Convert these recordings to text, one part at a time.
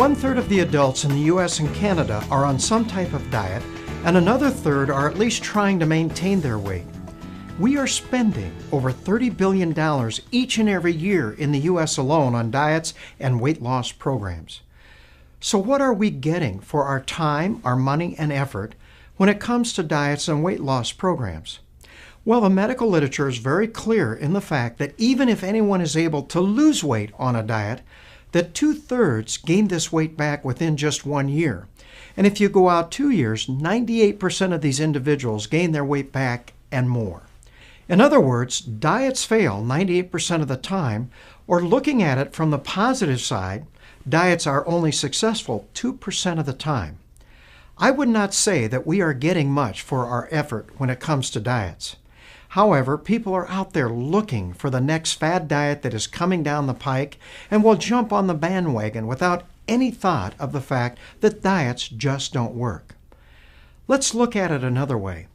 1/3 of the adults in the US and Canada are on some type of diet, and another third are at least trying to maintain their weight. We are spending over $30 billion each and every year in the US alone on diets and weight loss programs. So what are we getting for our time, our money, and effort when it comes to diets and weight loss programs? Well, the medical literature is very clear in the fact that even if anyone is able to lose weight on a diet, that 2/3 gain this weight back within just 1 year. And if you go out 2 years, 98% of these individuals gain their weight back and more. In other words, diets fail 98% of the time, or looking at it from the positive side, diets are only successful 2% of the time. I would not say that we are getting much for our effort when it comes to diets. However, people are out there looking for the next fad diet that is coming down the pike and will jump on the bandwagon without any thought of the fact that diets just don't work. Let's look at it another way.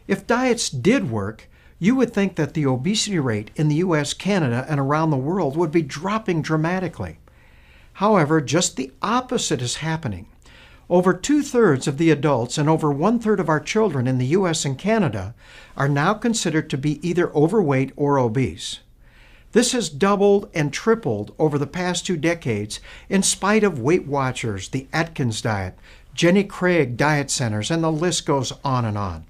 If diets did work, you would think that the obesity rate in the US, Canada, and around the world would be dropping dramatically. However, just the opposite is happening. Over 2/3 of the adults and over 1/3 of our children in the US and Canada are now considered to be either overweight or obese. This has doubled and tripled over the past 2 decades in spite of Weight Watchers, the Atkins diet, Jenny Craig diet centers, and the list goes on and on.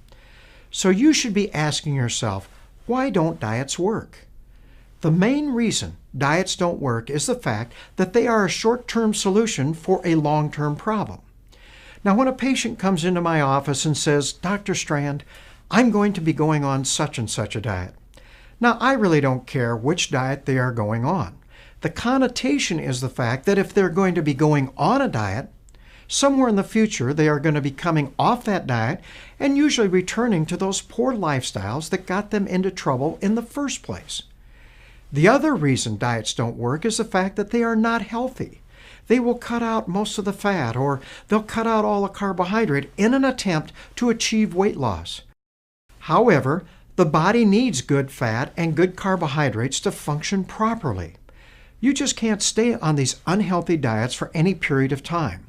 So you should be asking yourself, why don't diets work? The main reason diets don't work is the fact that they are a short-term solution for a long-term problem. Now, when a patient comes into my office and says, "Dr. Strand, I'm going to be going on such and such a diet." Now, I really don't care which diet they are going on. The connotation is the fact that if they're going to be going on a diet, somewhere in the future they are going to be coming off that diet and usually returning to those poor lifestyles that got them into trouble in the first place. The other reason diets don't work is the fact that they are not healthy. They will cut out most of the fat, or they'll cut out all the carbohydrate in an attempt to achieve weight loss. However, the body needs good fat and good carbohydrates to function properly. You just can't stay on these unhealthy diets for any period of time.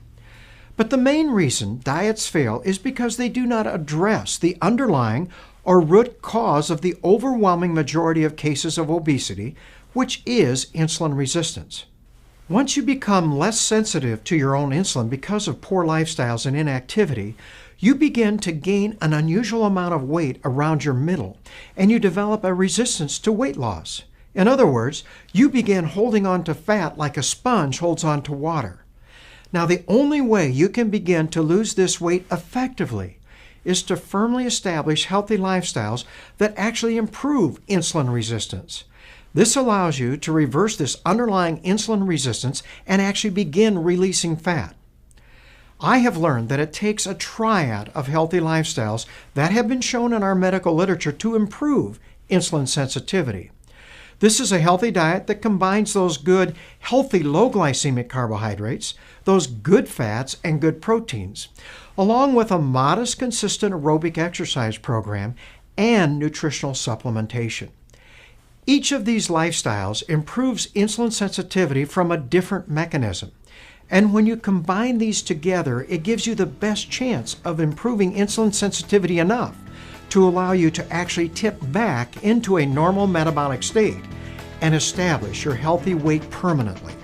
But the main reason diets fail is because they do not address the underlying or root cause of the overwhelming majority of cases of obesity, which is insulin resistance. Once you become less sensitive to your own insulin because of poor lifestyles and inactivity, you begin to gain an unusual amount of weight around your middle, and you develop a resistance to weight loss. In other words, you begin holding on to fat like a sponge holds on to water. Now, the only way you can begin to lose this weight effectively is to firmly establish healthy lifestyles that actually improve insulin resistance. This allows you to reverse this underlying insulin resistance and actually begin releasing fat. I have learned that it takes a triad of healthy lifestyles that have been shown in our medical literature to improve insulin sensitivity. This is a healthy diet that combines those good, healthy, low glycemic carbohydrates, those good fats and good proteins, along with a modest, consistent aerobic exercise program and nutritional supplementation. Each of these lifestyles improves insulin sensitivity from a different mechanism. And when you combine these together, it gives you the best chance of improving insulin sensitivity enough to allow you to actually tip back into a normal metabolic state and establish your healthy weight permanently.